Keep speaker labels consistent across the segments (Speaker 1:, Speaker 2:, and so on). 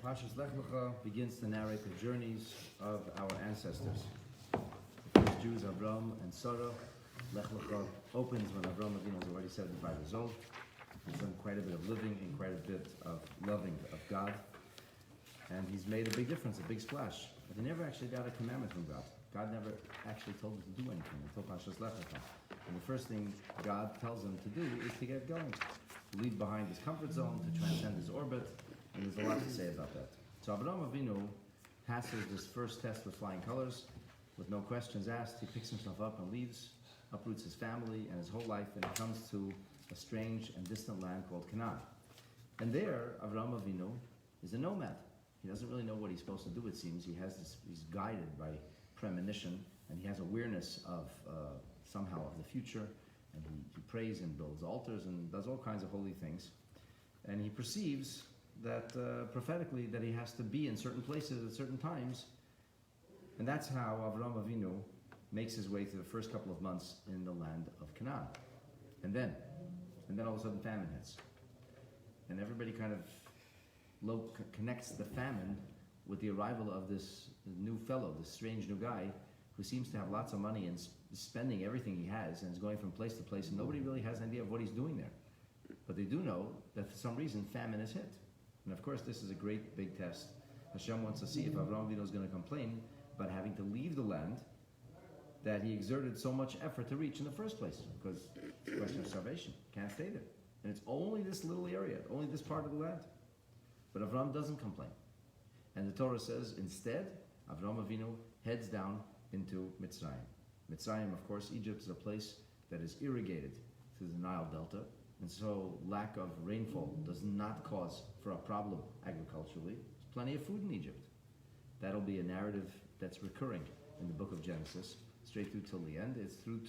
Speaker 1: Parshat Lech Lecha begins to narrate the journeys of our ancestors. The first Jews, Avram and Sara. Lech Lecha opens when Avram Avinu is already 75 years old. He's done quite a bit of living and quite a bit of loving of God. And he's made a big difference, a big splash. But he never actually got a commandment from God. God never actually told him to do anything until Parshat Lech Lecha. And the first thing God tells him to do is to get going. To leave behind his comfort zone, to transcend his orbit. And there's a lot to say about that. So Avraham Avinu passes this first test with flying colors. With no questions asked, he picks himself up and leaves, uproots his family and his whole life, and he comes to a strange and distant land called Canaan. And there, Avraham Avinu is a nomad. He doesn't really know what he's supposed to do, it seems. He's guided by premonition, and he has awareness of somehow of the future, and he prays and builds altars and does all kinds of holy things. And he perceives that prophetically that he has to be in certain places at certain times. And that's how Avraham Avinu makes his way through the first couple of months in the land of Canaan. And then all of a sudden famine hits. And everybody kind of connects the famine with the arrival of this new fellow, this strange new guy, who seems to have lots of money and is spending everything he has and is going from place to place, and nobody really has an idea of what he's doing there. But they do know that for some reason famine is hit. And of course this is a great big test. Hashem wants to see if Avraham Avinu is going to complain about having to leave the land that he exerted so much effort to reach in the first place, because it's a question of salvation. Can't stay there. And it's only this little area, only this part of the land. But Avraham doesn't complain. And the Torah says, instead, Avraham Avinu heads down into Mitzrayim. Mitzrayim, of course, Egypt is a place that is irrigated through the Nile Delta, and so lack of rainfall does not cause for a problem agriculturally. There's plenty of food in Egypt. That'll be a narrative that's recurring in the book of Genesis, straight through till the end. It's through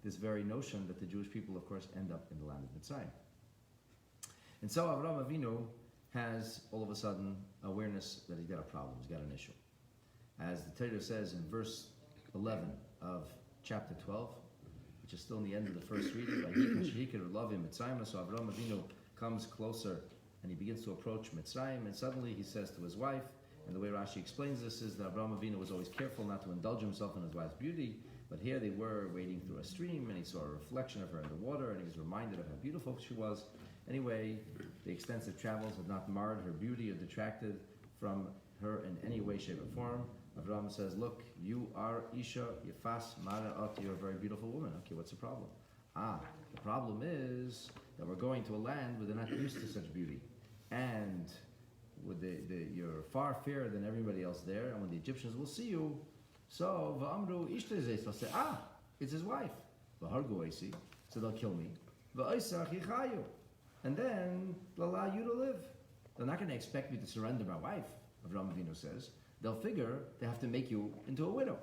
Speaker 1: this very notion that the Jewish people, of course, end up in the land of Mitzrayim. And so Avraham Avinu has all of a sudden awareness that he's got a problem, he's got an issue. As the Torah says in verse 11 of chapter 12, which is still in the end of the first reading, so Avraham Avinu comes closer and he begins to approach Mitzrayim, and suddenly he says to his wife, and the way Rashi explains this is that Avraham Avinu was always careful not to indulge himself in his wife's beauty, but here they were wading through a stream, and he saw a reflection of her in the water, and he was reminded of how beautiful she was. Anyway, the extensive travels had not marred her beauty or detracted from her in any way, shape, or form. Avraham says, look, you are Isha Yefas Mara'at, you're a very beautiful woman. Okay, what's the problem? The problem is that we're going to a land where they're not used to such beauty. And with you're far fairer than everybody else there, and when the Egyptians will see you, so V'amru Ishtezes, they'll say, it's his wife. V'hargoesi, so they'll kill me. V'oisach yichayu, and then they'll allow you to live. They're not going to expect me to surrender my wife, Avraham Avinu says. They'll figure they have to make you into a widow.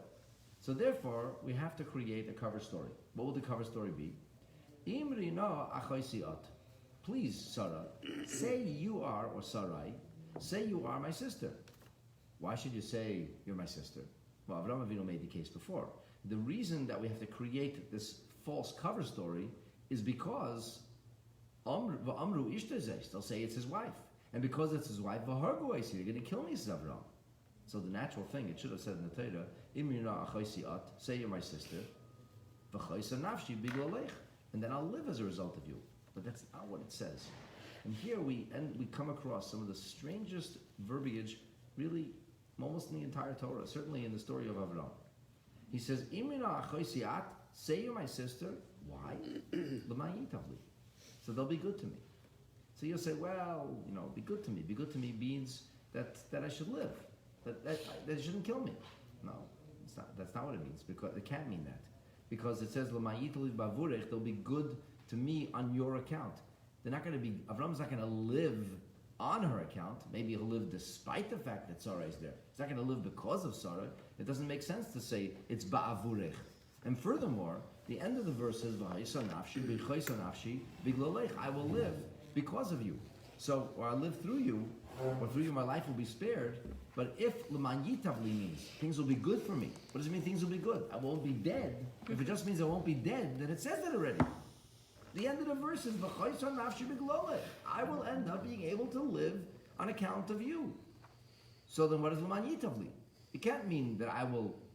Speaker 1: So therefore, we have to create a cover story. What will the cover story be? Imrina achoisiat. Please, Sara, say you are, or Sarai, say you are my sister. Why should you say you're my sister? Well, Avraham Avinu made the case before. The reason that we have to create this false cover story is because Amru Ishtezes, they'll say it's his wife. And because it's his wife, V'hargoesi, you're going to kill me, says Avraham. So the natural thing, it should have said in the Torah, Imrina achoisiat, say you're my sister, V'choisa nafshi biglalech, and then I'll live as a result of you. But that's not what it says. And here we come across some of the strangest verbiage, really, almost in the entire Torah, certainly in the story of Avraham. He says, Imrina achoisiat, say you're my sister. Why? L'mayitavli. So they'll be good to me. So you'll say, well, be good to me. Be good to me means that I should live. That they shouldn't kill me. No, that's not what it means, because it can't mean that. Because it says, L'mayitavli bavurech, they'll be good to me on your account. They're not going to be, Avram's not going to live on her account. Maybe he'll live despite the fact that Sarah is there. He's not going to live because of Sarah. It doesn't make sense to say it's ba'avurech. And furthermore, the end of the verse says, I will live because of you. So, or I'll live through you, or through you my life will be spared. But if l'man yitavli means things will be good for me, what does it mean things will be good? I won't be dead. If it just means I won't be dead, then it says that already. The end of the verse is, I will end up being able to live on account of you. So then what is L'man Yitavli? It can't mean that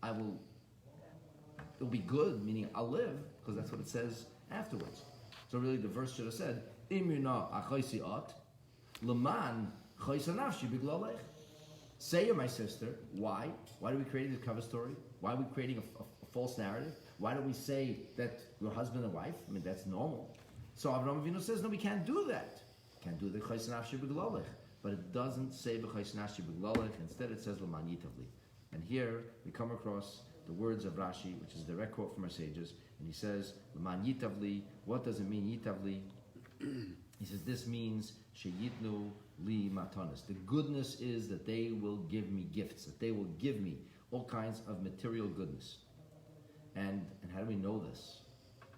Speaker 1: it'll be good, meaning I'll live, because that's what it says afterwards. So really the verse should have said, Im yirna achoisi ot, L'man choisa nafshi b'glalech. Say you're my sister. Why? Why are we creating this cover story? Why are we creating a false narrative? Why don't we say that we're husband and wife? I mean, that's normal. So Avraham Avinu says, no, we can't do that. Can't do the choisa nafshi b'glalech. But it doesn't say b'choisa nafshi b'glalech. Instead it says l'man yitavli. And here we come across the words of Rashi, which is a direct quote from our sages, and he says, L'man yitavli. What does it mean, yitavli? He says, this means sheyitnu li matanis. The goodness is that they will give me gifts, that they will give me all kinds of material goodness. And how do we know this?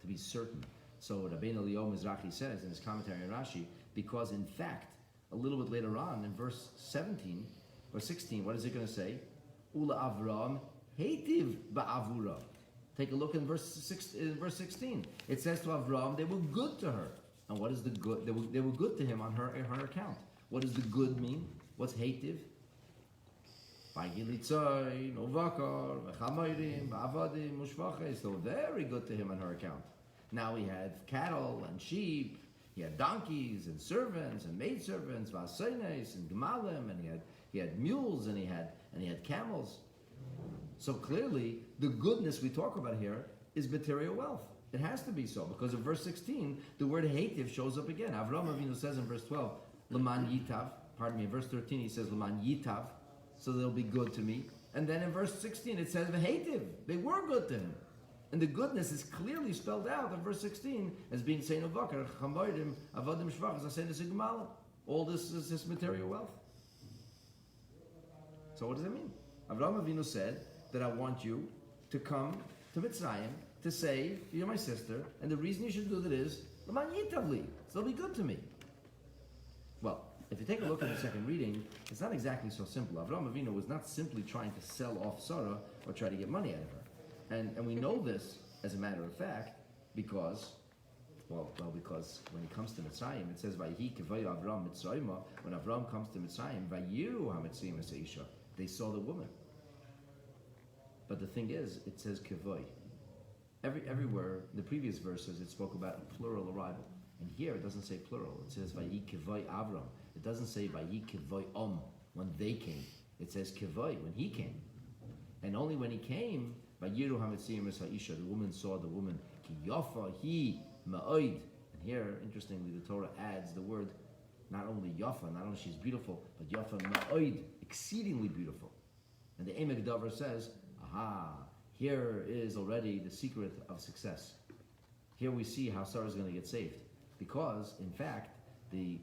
Speaker 1: To be certain. So Rabbi Mendel Mizrahi says in his commentary on Rashi, because in fact, a little bit later on in verse 17 or 16, what is it going to say? Ula Avram Heitiv ba'avura. Take a look in verse 16. It says to Avram, they were good to her. And what is the good? They were good to him on her account. What does the good mean? What's Heitiv? So very good to him on her account. Now he had cattle and sheep, he had donkeys and servants and maidservants, vasenes and gemalim, and he had mules and he had camels. So clearly, the goodness we talk about here is material wealth. It has to be so, because in verse 16, the word heitiv shows up again. Avraham Avinu says in verse 12, L'man yitav, in verse 13 he says, L'man yitav, so they'll be good to me. And then in verse 16 it says, V'heitiv, they were good to him. And the goodness is clearly spelled out in verse 16 as being Seinu Vakar, Chamoidim, Avadim Shvach, Zasenis Igmalim. All this is this material wealth. So what does that mean? Avraham Avinu said that I want you to come to Mitzrayim to say, you're my sister, and the reason you should do that is, L'man yitavli, so they'll be good to me. Well, if you take a look at the second reading, it's not exactly so simple. Avraham Avinu was not simply trying to sell off Sara or try to get money out of her. And we know this, as a matter of fact, because when he comes to Mitzrayim, it says, Vayhi kivay Avram Mitzrayim. When Avram comes to Mitzrayim, Vayiru HaMitzrayim Esa'isha, they saw the woman. But the thing is, it says kivay. Everywhere, the previous verses, it spoke about a plural arrival. And here it doesn't say plural. It says Vayhi kivay Avram. It doesn't say Vayhi kivay when they came. It says kivay when he came. And only when he came, Vayiru HaMitzrayim Esa'isha, the woman saw the woman. Ki yafa hi ma'oid. And here, interestingly, the Torah adds the word, not only yafa, not only she's beautiful, but yafa ma'oid, exceedingly beautiful. And the Emek Dover says, aha, here is already the secret of success. Here we see how Sarah is going to get saved. Because, in fact, the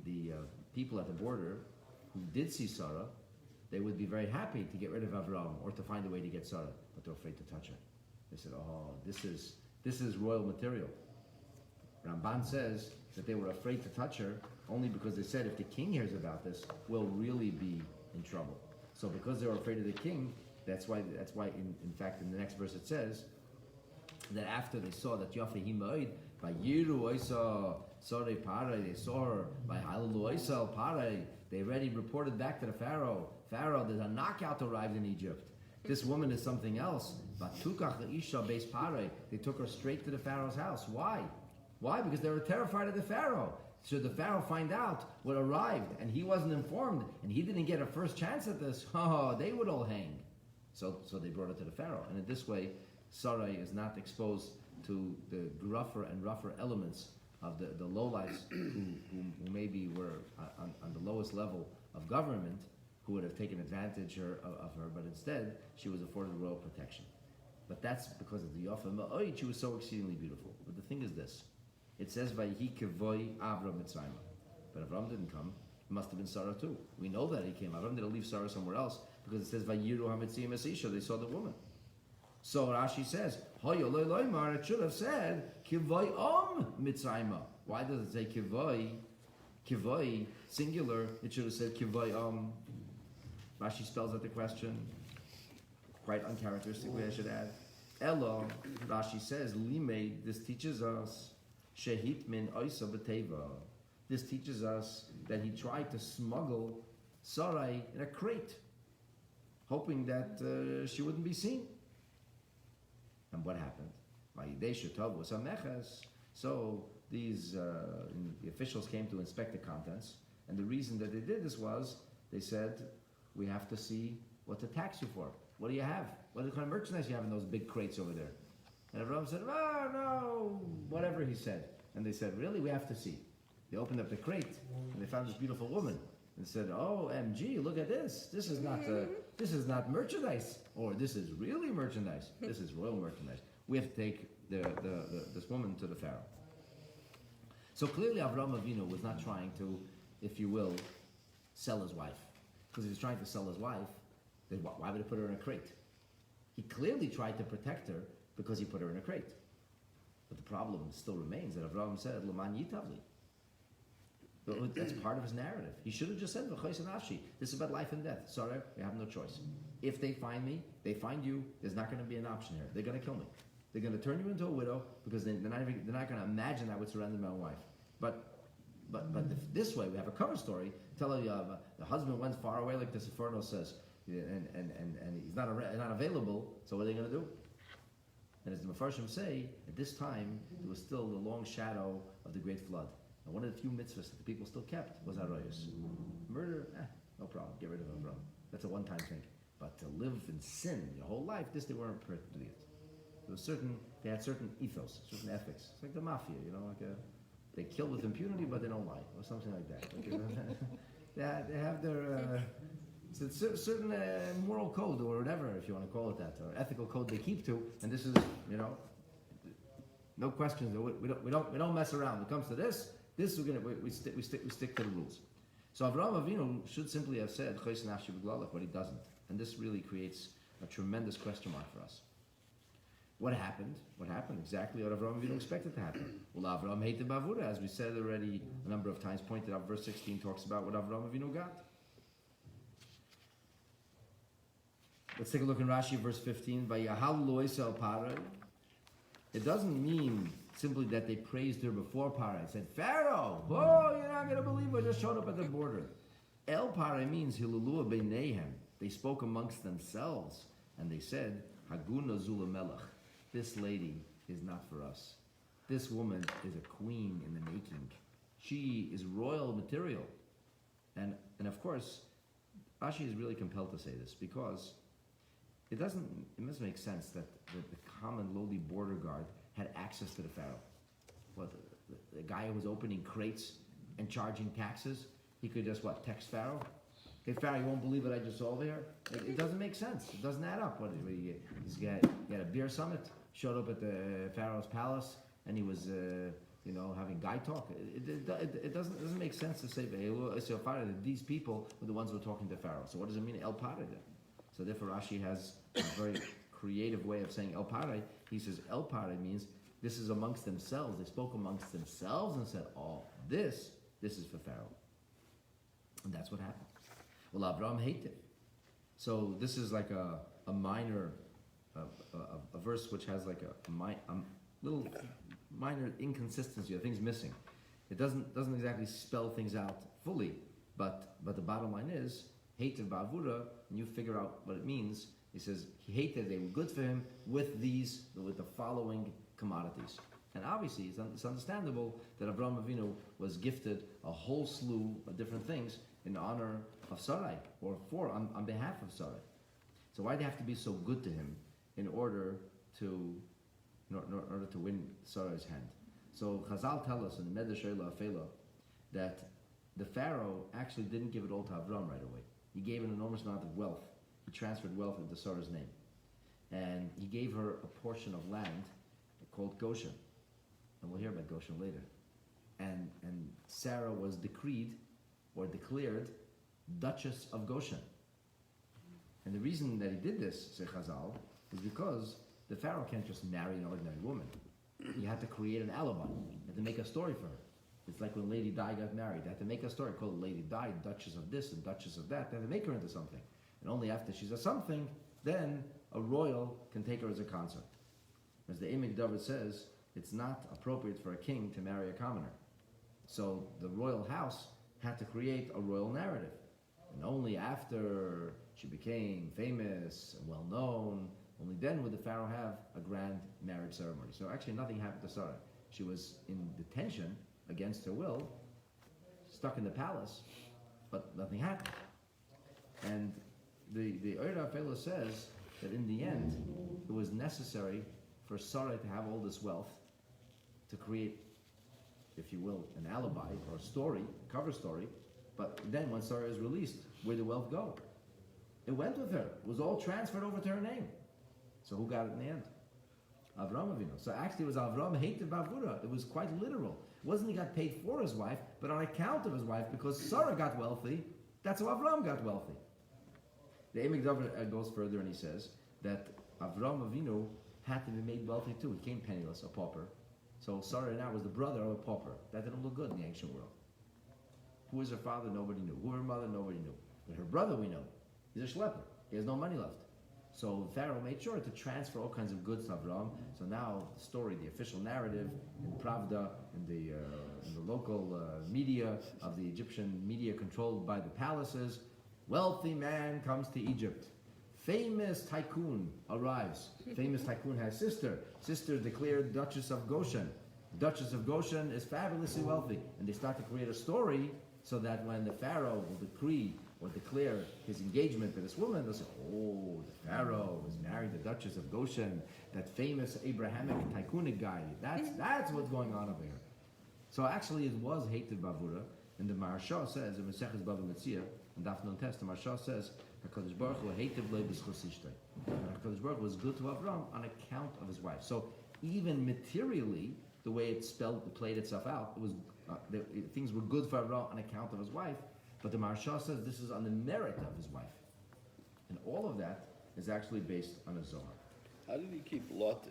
Speaker 1: people at the border who did see Sarah, they would be very happy to get rid of Avram or to find a way to get Sarah, but they're afraid to touch her. They said, oh, this is royal material. Ramban says that they were afraid to touch her only because they said if the king hears about this, we'll really be in trouble. So because they were afraid of the king, that's why in fact in the next verse it says that after they saw that Yafa Himaid, by Yiru Oisa Sore Pare, they saw her, by Halalu Oisa Pare, they already reported back to the Pharaoh, there's a knockout arrived in Egypt. This woman is something else. They took her straight to the Pharaoh's house. Why? Because they were terrified of the Pharaoh. Should the Pharaoh find out what arrived and he wasn't informed and he didn't get a first chance at this, they would all hang. So they brought her to the Pharaoh. And in this way, Sarai is not exposed to the gruffer and rougher elements of the lowlifes who maybe were on the lowest level of government, who would have taken advantage of her, but instead she was afforded royal protection. But that's because of the Yafa Ma'oid, she was so exceedingly beautiful. But the thing is this, it says Vayhi Kivoi Avram Mitzrayim. But Avram didn't come, it must have been Sarah too. We know that he came. Avram didn't leave Sarah somewhere else because it says Vayiru HaMitzrayim Esisha, they saw the woman. So Rashi says, it should have said Kivoi Mitzrayim. Why does it say Kivoi, singular, it should have said Kivoi Rashi spells out the question, quite uncharacteristically, I should add. Elo, Rashi says, Limei, this teaches us, Shehit min oisa b'teva. This teaches us that he tried to smuggle Sarai in a crate, hoping that she wouldn't be seen. And what happened? So these the officials came to inspect the contents, and the reason that they did this was they said, we have to see what to tax you for. What do you have? What kind of merchandise you have in those big crates over there? And Avraham said, oh no, whatever he said. And they said, really, we have to see. They opened up the crate and they found this beautiful woman and said, oh, MG, look at this. This is not merchandise, or this is really merchandise. This is royal merchandise. We have to take this woman to the Pharaoh. So clearly Avraham Avinu was not trying to, if you will, sell his wife. Because if he was trying to sell his wife, then why would he put her in a crate? He clearly tried to protect her because he put her in a crate. But the problem still remains that Avraham said, L'man yitavli. But that's part of his narrative. He should have just said, V'chois nafshi. This is about life and death. Sorry, we have no choice. If they find me, they find you, there's not going to be an option here. They're going to kill me. They're going to turn you into a widow because they're not going to imagine I would surrender my wife. But this way, we have a cover story telling you the husband went far away, like the Pharaoh says, and he's not available. So what are they going to do? And as the Mefarshim say, at this time there was still the long shadow of the great flood. And one of the few mitzvahs that the people still kept was arayos. Murder, no problem, get rid of it, bro. That's a one-time thing. But to live in sin your whole life, they weren't prepared to do it. They had certain ethos, certain ethics. It's like the mafia, they kill with impunity, but they don't lie, or something like that. They have their certain moral code, or whatever, if you want to call it that, or ethical code they keep to. And this is, no questions. We don't mess around. When it comes to this we stick to the rules. So Avraham Avinu should simply have said "Chos nafshi b'glalach," but he doesn't, and this really creates a tremendous question mark for us. What happened? What happened? Exactly what Avraham Avinu expected to happen. Well, Avraham hated Bavura, as we said already a number of times, pointed out, verse 16 talks about what Avraham Avinu got. Let's take a look in Rashi, verse 15. Vayahal lo esel paray. It doesn't mean simply that they praised her before Paray. It said, Pharaoh, you're not going to believe what just showed up at the border. El Paray means hilulua beinehem. They spoke amongst themselves, and they said, Haguna Zula Melech. This lady is not for us. This woman is a queen in the making. She is royal material. And of course, Rashi is really compelled to say this because it must make sense that the common lowly border guard had access to the Pharaoh. What, the guy who was opening crates and charging taxes, he could just text Pharaoh? Hey Pharaoh, you won't believe what I just saw over here? It doesn't make sense. It doesn't add up. He had a beer summit, showed up at the Pharaoh's palace, and he was having guy talk. It doesn't make sense to say that these people were the ones who were talking to Pharaoh. So what does it mean El Pare then? So therefore Rashi has a very creative way of saying El Pare. He says El Pare means this is amongst themselves. They spoke amongst themselves and said, this is for Pharaoh. And that's what happened. Well, Abraham hated. So this is like a minor, a verse which has like a little minor inconsistency, or things missing. It doesn't exactly spell things out fully, but the bottom line is, hated ba'avura, and you figure out what it means. He says he hated, they were good for him with the following commodities. And obviously, it's understandable that Avraham Avinu was gifted a whole slew of different things in honor of Sarai, or on behalf of Sarai. So why do they have to be so good to him in order to win Sarai's hand? So Chazal tell us in the Medrash Afela that the Pharaoh actually didn't give it all to Avram right away. He gave an enormous amount of wealth. He transferred wealth into Sarah's name. And he gave her a portion of land called Goshen. And we'll hear about Goshen later. And Sarah was decreed or declared Duchess of Goshen. And the reason that he did this, say Chazal, is because the Pharaoh can't just marry an ordinary woman. He had to create an alibi. He had to make a story for her. It's like when Lady Di got married. They had to make a story called Lady Di, Duchess of this and Duchess of that. They had to make her into something. And only after she's a something, then a royal can take her as a consort. As the Imig David says, it's not appropriate for a king to marry a commoner. So the royal house had to create a royal narrative. And only after she became famous and well known, only then would the Pharaoh have a grand marriage ceremony. So actually nothing happened to Sara. She was in detention against her will, stuck in the palace, but nothing happened. And the Oira Pharaoh says that in the end, it was necessary for Sara to have all this wealth to create, if you will, an alibi or a story, a cover story. But then when Sara is released, where did the wealth go? It went with her. It was all transferred over to her name. So who got it in the end? Avram Avinu. So actually it was Avram hated Bavura. It was quite literal. It wasn't he got paid for his wife, but on account of his wife, because Sara got wealthy, that's how Avram got wealthy. The Emek Davar goes further and he says that Avram Avinu had to be made wealthy too. He came penniless, a pauper. So Sara now was the brother of a pauper. That didn't look good in the ancient world. Who was her father? Nobody knew. Who her mother? Nobody knew. But her brother we know. He's a schlepper. He has no money left. So Pharaoh made sure to transfer all kinds of goods to Avram. So now the story, the official narrative in Pravda, in the local media of the Egyptian media controlled by the palaces, wealthy man comes to Egypt. Famous tycoon arrives. Famous tycoon has sister. Sister declared Duchess of Goshen. Duchess of Goshen is fabulously wealthy. And they start to create a story so that when the Pharaoh will decree or declare his engagement to this woman, they'll say, oh, the Pharaoh is marrying the Duchess of Goshen, that famous Abrahamic tycoonic guy. That's what's going on over here. So actually it was hated Bavura, and the Maharsha says, in Maseches Bava Metzia, and Daf Nun Tes, the Maharsha says, HaKadosh Baruch Hu hated Blei b'schus ishtay. HaKadosh Baruch Hu was good to Avram on account of his wife. So even materially, the way it played itself out, it was things were good for Avram on account of his wife. But the Maharsha says this is on the merit of his wife. And all of that is actually based on a Zohar.
Speaker 2: How did he keep Lot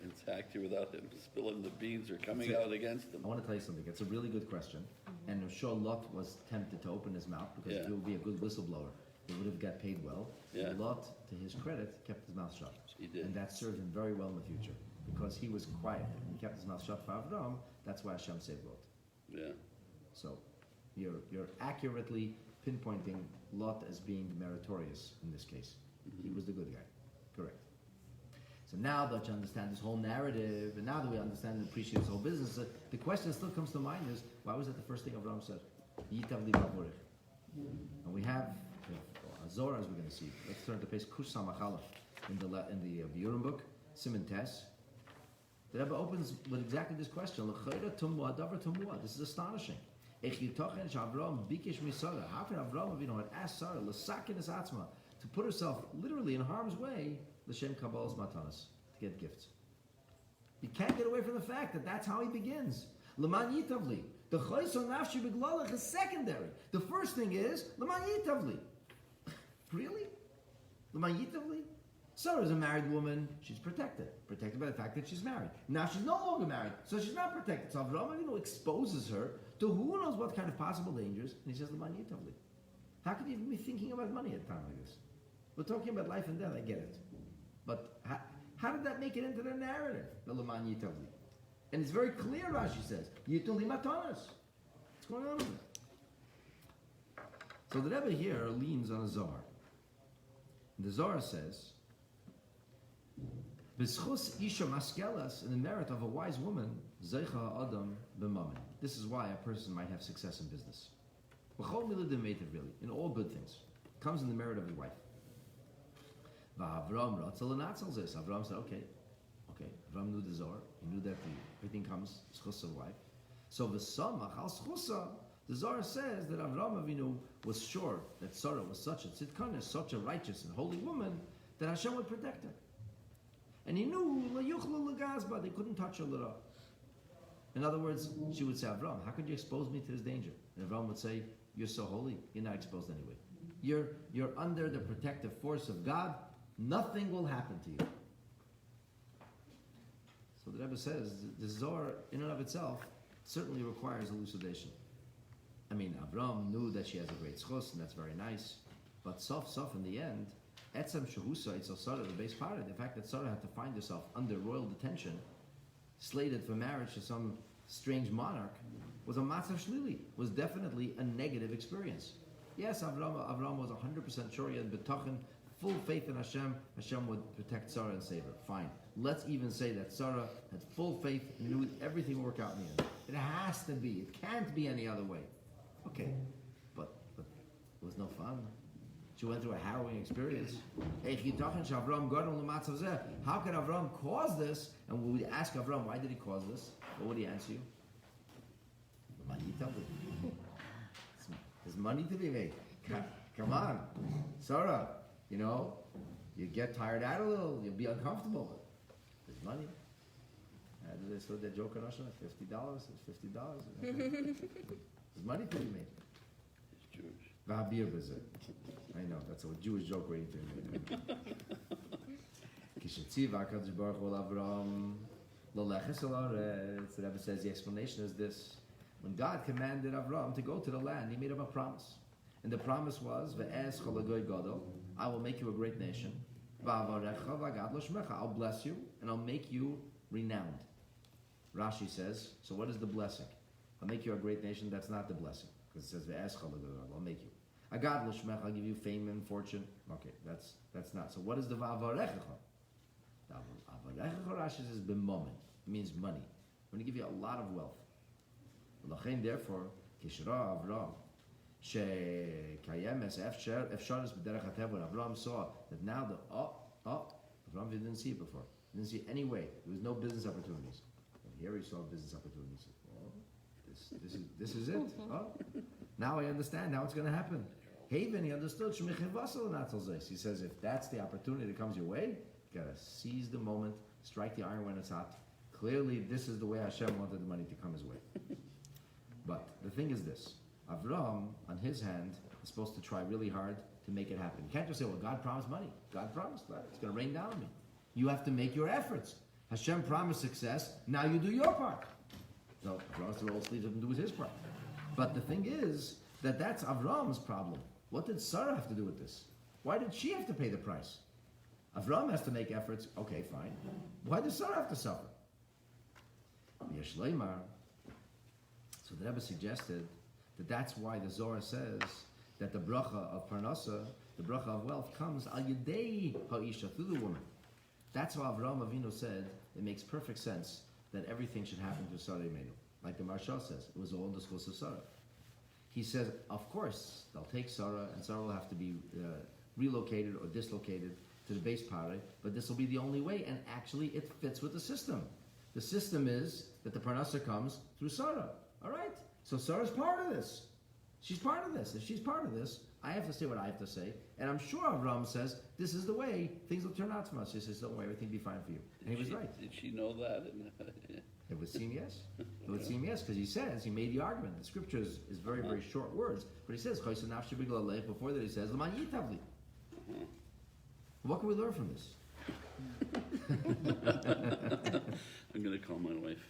Speaker 2: intact here without him spilling the beans or coming out against him?
Speaker 1: I want to tell you something. It's a really good question. And I'm sure Lot was tempted to open his mouth because he would be a good whistleblower. He would have got paid well.
Speaker 2: Yeah.
Speaker 1: Lot, to his credit, kept his mouth shut.
Speaker 2: He did.
Speaker 1: And that served him very well in the future. Because he was quiet and he kept his mouth shut for Avram, that's why Hashem saved Lot.
Speaker 2: Yeah.
Speaker 1: So you're accurately pinpointing Lot as being meritorious in this case. Mm-hmm. He was the good guy. Correct. So now that you understand this whole narrative, and now that we understand and appreciate this whole business, the question that still comes to mind is, why was that the first thing Avram said? Yitav li bavurich. And we have Zohar, as we're going to see. Let's turn to page Kush Samachalaf in the Biurim book, Siman Tes. The Rebbe opens with exactly this question. This is astonishing. How can Avram Avinu asked Sara to put herself literally in harm's way, l'shem kabbalas matanas, to get gifts? You can't get away from the fact that that's how he begins. L'man yitavli. The chayson nafshi beglalach is secondary. The first thing is l'man yitavli. Really? L'man yitavli? Sarah is a married woman. She's protected by the fact that she's married. Now she's no longer married, so she's not protected. So Avram Avinu exposes her to who knows what kind of possible dangers, and he says, "L'man yitavli." How could you even be thinking about money at a time like this? We're talking about life and death. I get it, but how did that make it into the narrative? The L'man yitavli, and it's very clear. Rashi says, "Yituli matanas." What's going on with it? So the Rebbe here leans on a Zohar. And the Zohar says, B'schus isha maskelas, in the merit of a wise woman, zeicha adam b'mamen. This is why a person might have success in business. B'chol miladim meitiv, really, in all good things. It comes in the merit of his wife. V'Avram ratzal l'natzal zis. Avram said, okay. Avram knew the Zohar. He knew that everything comes schus of wife. So v'samach al schusa, the Zohar says that Avram Avinu was sure that Sara was such a tzidkana, such a righteous and holy woman, that Hashem would protect her. And he knew they couldn't touch her little. In other words, she would say, Avram, how could you expose me to this danger? And Avram would say, you're so holy, you're not exposed anyway. You're under the protective force of God. Nothing will happen to you. So the Rebbe says, the Zohar in and of itself certainly requires elucidation. I mean, Avram knew that she has a great schus, and that's very nice. But sof in the end, Etzem Shehusa Itzel Sara, the base part, the fact that Sara had to find herself under royal detention, slated for marriage to some strange monarch, was a matzav shlili, was definitely a negative experience. Yes, Avram was 100% sure. He had betachin, full faith in Hashem. Hashem would protect Sarah and save her. Fine. Let's even say that Sarah had full faith and knew everything would work out in the end. It has to be. It can't be any other way. Okay, but it was no fun. She went through a harrowing experience. How could Avram cause this? And when we ask Avram, why did he cause this? What would he answer you? There's money to be made. Come on. Sarah, you get tired out a little, you'll be uncomfortable. There's money. They started that joke on Russia, $50. It's $50. There's money to be made.
Speaker 2: It's Jewish.
Speaker 1: I know, that's a Jewish joke waiting to be made. The Rebbe says the explanation is this. When God commanded Avram to go to the land, he made him a promise. And the promise was, I will make you a great nation. I'll bless you, and I'll make you renowned. Rashi says, so what is the blessing? I'll make you a great nation, that's not the blessing. Because it says, I'll make you. I'll give you fame and fortune. Okay, that's not. So what is the va'avarechecha? The va'avarechecha, Rashi says, b'momen. It means money. I'm going to give you a lot of wealth. Therefore, Kishra Avram, Shekayemes Efsharis B'derech HaTeva, when Avram saw that now Avram didn't see it before. He didn't see any way. There was no business opportunities. And here he saw business opportunities. Oh, this is it. Oh, now I understand how it's going to happen. Haven, he understood. He says, if that's the opportunity that comes your way, you got to seize the moment, strike the iron when it's hot. Clearly, this is the way Hashem wanted the money to come his way. But the thing is this. Avram, on his hand, is supposed to try really hard to make it happen. You can't just say, well, God promised money. God promised that. It's going to rain down on me. You have to make your efforts. Hashem promised success. Now you do your part. So Avram has to roll sleeves up and do his part. But the thing is that that's Avram's problem. What did Sara have to do with this? Why did she have to pay the price? Avram has to make efforts. Okay, fine. Why does Sara have to suffer? So the Rebbe suggested that that's why the Zohar says that the bracha of parnasa, the bracha of wealth, comes al yedei ha'isha, through the woman. That's why Avraham Avinu said it makes perfect sense that everything should happen to Sara Imenu. Like the Marsha says, it was all in the schools of Sara. He says, of course, they'll take Sara, and Sara will have to be relocated or dislocated to the base pare, but this will be the only way, and actually it fits with the system. The system is that the parnasa comes through Sara. All right? So Sarah's part of this. She's part of this. If she's part of this, I have to say what I have to say. And I'm sure Avram says, this is the way things will turn out for us. She says, don't worry, everything will be fine for you. And he was right.
Speaker 2: Did she know that?
Speaker 1: It would seem yes. It would seem yes, because he says, he made the argument. The scripture is very, very short words. But he says, before that he says, what can we learn from this?
Speaker 2: I'm going to call my wife.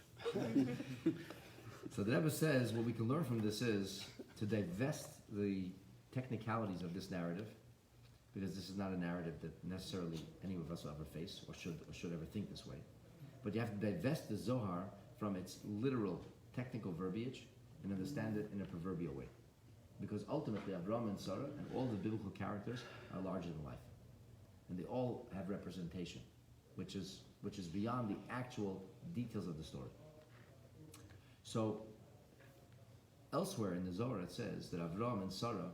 Speaker 1: So the Rebbe says what we can learn from this is to divest the technicalities of this narrative, because this is not a narrative that necessarily any of us will ever face or should ever think this way. But you have to divest the Zohar from its literal technical verbiage and understand it in a proverbial way. Because ultimately Avram and Sarah and all the biblical characters are larger than life. And they all have representation, which is beyond the actual details of the story. So, elsewhere in the Zohar it says that Avram and Sarah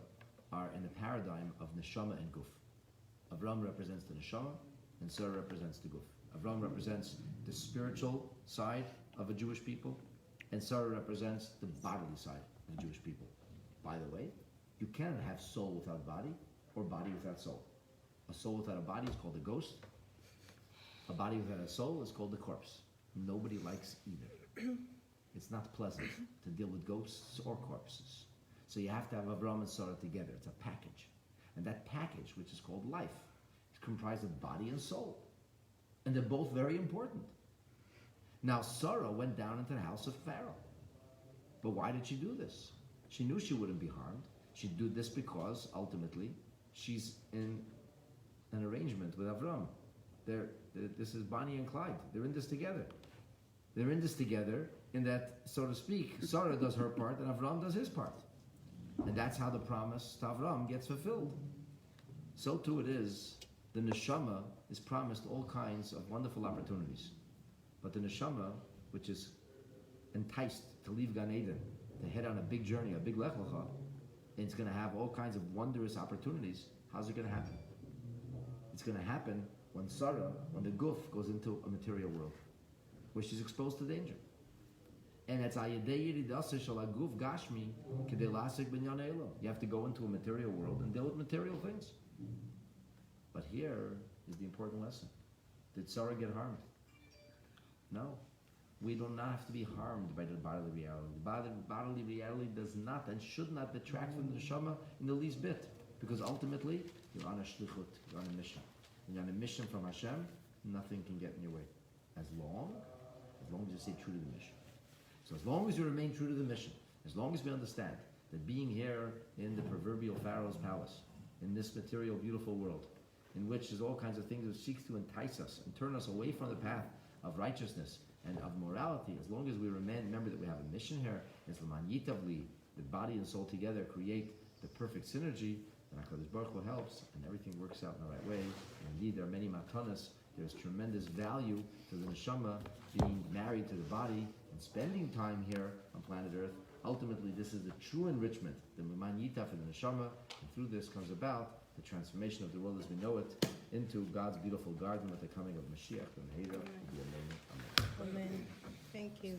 Speaker 1: are in the paradigm of neshama and guf. Avram represents the neshama, and Sarah represents the guf. Avram represents the spiritual side of a Jewish people, and Sarah represents the bodily side of the Jewish people. By the way, you cannot have soul without body, or body without soul. A soul without a body is called a ghost. A body without a soul is called a corpse. Nobody likes either. It's not pleasant to deal with ghosts or corpses. So you have to have Avram and Sarah together. It's a package. And that package, which is called life, is comprised of body and soul. And they're both very important. Now, Sarah went down into the house of Pharaoh. But why did she do this? She knew she wouldn't be harmed. She'd do this because, ultimately, she's in an arrangement with Avram. This is Bonnie and Clyde. They're in this together. They're in this together in that, so to speak, Sarah does her part and Avram does his part. And that's how the promise to Avram gets fulfilled. So too it is, the neshama is promised all kinds of wonderful opportunities. But the neshama, which is enticed to leave Gan Eden, to head on a big journey, a big Lech Lecha, and it's going to have all kinds of wondrous opportunities. How's it going to happen? It's going to happen when Sara, when the guf goes into a material world, where she's exposed to danger. And it's guf gashmi you have to go into a material world and deal with material things. But here is the important lesson. Did Sara get harmed? No. We do not have to be harmed by the bodily reality. The bodily reality does not and should not detract from the neshama in the least bit. Because ultimately, you're on a shlichut, you're on a mission. When you're on a mission from Hashem, nothing can get in your way. As long as you stay true to the mission. So as long as you remain true to the mission, as long as we understand that being here in the proverbial Pharaoh's palace, in this material, beautiful world, in which there's all kinds of things that seek to entice us and turn us away from the path of righteousness and of morality, as long as we remember that we have a mission here, as L'man-yitavli, the body and soul together create the perfect synergy, then HaKadosh Baruch Hu helps, and everything works out in the right way. And indeed, there are many matanas. There's tremendous value to the neshama being married to the body and spending time here on planet Earth. Ultimately, this is the true enrichment, the L'man-yitav for the neshama, and through this comes about the transformation of the world as we know it into God's beautiful garden with the coming of Mashiach and Hera.
Speaker 3: Amen. Thank you.